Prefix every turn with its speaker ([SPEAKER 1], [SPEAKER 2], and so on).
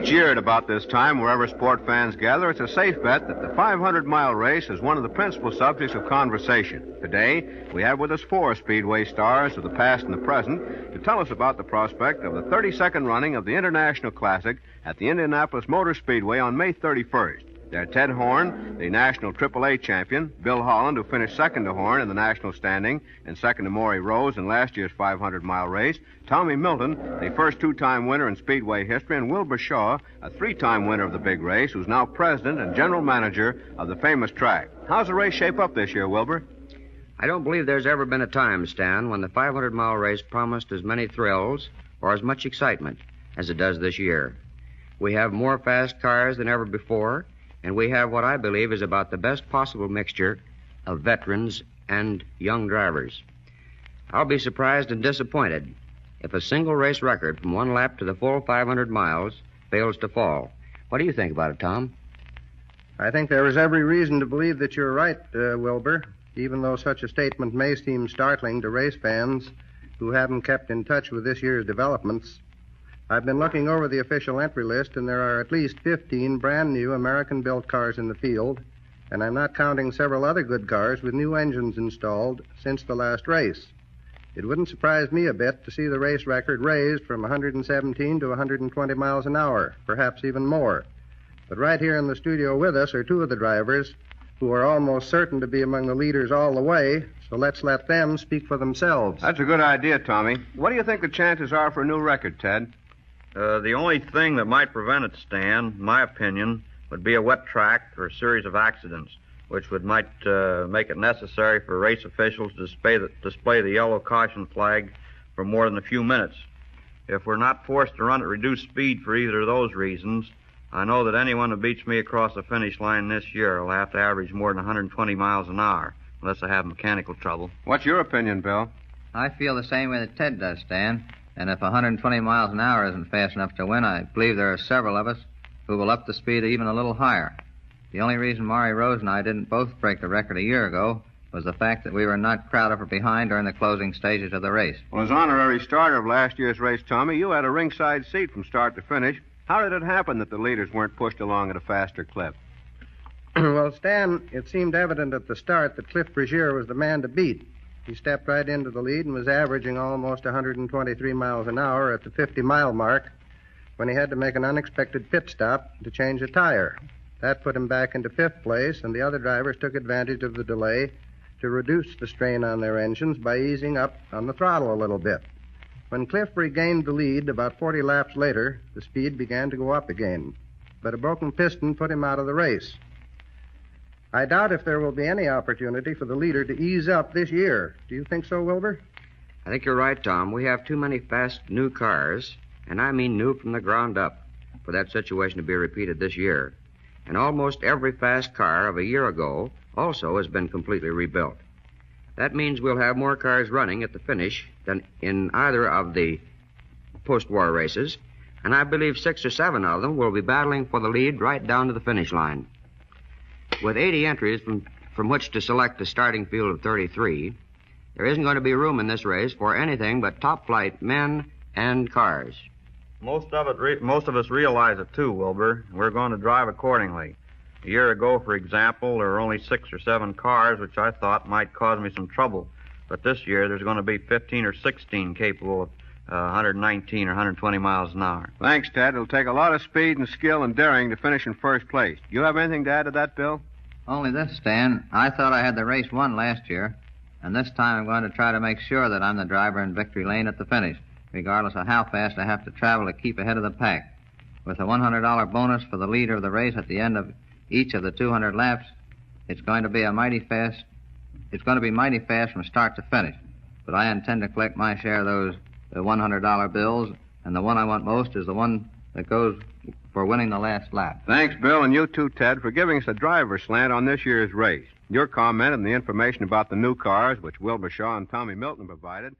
[SPEAKER 1] Each year at about this time, wherever sport fans gather, it's a safe bet that the 500-mile race is one of the principal subjects of conversation. Today, we have with us 4 Speedway stars of the past and the present to tell us about the prospect of the 32nd running of the International Classic at the Indianapolis Motor Speedway on May 31st. They're Ted Horn, the national AAA champion, Bill Holland, who finished second to Horn in the national standing and second to Maury Rose in last year's 500-mile race, Tommy Milton, the first 2-time winner in Speedway history, and Wilbur Shaw, a 3-time winner of the big race, who's now president and general manager of the famous track. How's the race shape up this year, Wilbur?
[SPEAKER 2] I don't believe there's ever been a time, Stan, when the 500-mile race promised as many thrills or as much excitement as it does this year. We have more fast cars than ever before, and we have what I believe is about the best possible mixture of veterans and young drivers. I'll be surprised and disappointed if a single race record from one lap to the full 500 miles fails to fall. What do you think about it, Tom?
[SPEAKER 3] I think there is every reason to believe that you're right, Wilbur, even though such a statement may seem startling to race fans who haven't kept in touch with this year's developments. I've been looking over the official entry list, and there are at least 15 brand-new American-built cars in the field, and I'm not counting several other good cars with new engines installed since the last race. It wouldn't surprise me a bit to see the race record raised from 117 to 120 miles an hour, perhaps even more. But right here in the studio with us are 2 of the drivers who are almost certain to be among the leaders all the way, so let's let them speak for themselves.
[SPEAKER 1] That's a good idea, Tommy. What do you think the chances are for a new record, Ted?
[SPEAKER 4] The only thing that might prevent it, Stan, in my opinion, would be a wet track or a series of accidents, which might make it necessary for race officials to display the yellow caution flag for more than a few minutes. If we're not forced to run at reduced speed for either of those reasons, I know that anyone who beats me across the finish line this year will have to average more than 120 miles an hour, unless I have mechanical trouble.
[SPEAKER 1] What's your opinion, Bill?
[SPEAKER 5] I feel the same way that Ted does, Stan. And if 120 miles an hour isn't fast enough to win, I believe there are several of us who will up the speed even a little higher. The only reason Maury Rose and I didn't both break the record a year ago was the fact that we were not crowded or behind during the closing stages of the race.
[SPEAKER 1] Well, as honorary starter of last year's race, Tommy, you had a ringside seat from start to finish. How did it happen that the leaders weren't pushed along at a faster clip?
[SPEAKER 3] Well, Stan, it seemed evident at the start that Cliff Frazier was the man to beat. He stepped right into the lead and was averaging almost 123 miles an hour at the 50-mile mark when he had to make an unexpected pit stop to change a tire. That put him back into 5th place, and the other drivers took advantage of the delay to reduce the strain on their engines by easing up on the throttle a little bit. When Cliff regained the lead about 40 laps later, the speed began to go up again, but a broken piston put him out of the race. I doubt if there will be any opportunity for the leader to ease up this year. Do you think so, Wilbur?
[SPEAKER 2] I think you're right, Tom. We have too many fast new cars, and I mean new from the ground up, for that situation to be repeated this year. And almost every fast car of a year ago also has been completely rebuilt. That means we'll have more cars running at the finish than in either of the post-war races, and I believe 6 or 7 of them will be battling for the lead right down to the finish line. With 80 entries from which to select a starting field of 33, there isn't going to be room in this race for anything but top-flight men and cars.
[SPEAKER 4] Most of us realize it, too, Wilbur. We're going to drive accordingly. A year ago, for example, there were only 6 or 7 cars, which I thought might cause me some trouble. But this year, there's going to be 15 or 16 capable of 119 or 120 miles an hour.
[SPEAKER 1] Thanks, Ted. It'll take a lot of speed and skill and daring to finish in first place. Do you have anything to add to that, Bill?
[SPEAKER 5] Only this, Stan. I thought I had the race won last year, and this time I'm going to try to make sure that I'm the driver in victory lane at the finish, regardless of how fast I have to travel to keep ahead of the pack. With a $100 bonus for the leader of the race at the end of each of the 200 laps, it's going to be mighty fast from start to finish. But I intend to collect my share of those $100 bills, and the one I want most is the one that goes for winning the last lap.
[SPEAKER 1] Thanks, Bill, and you too, Ted, for giving us a driver's slant on this year's race. Your comment and the information about the new cars, which Wilbur Shaw and Tommy Milton provided,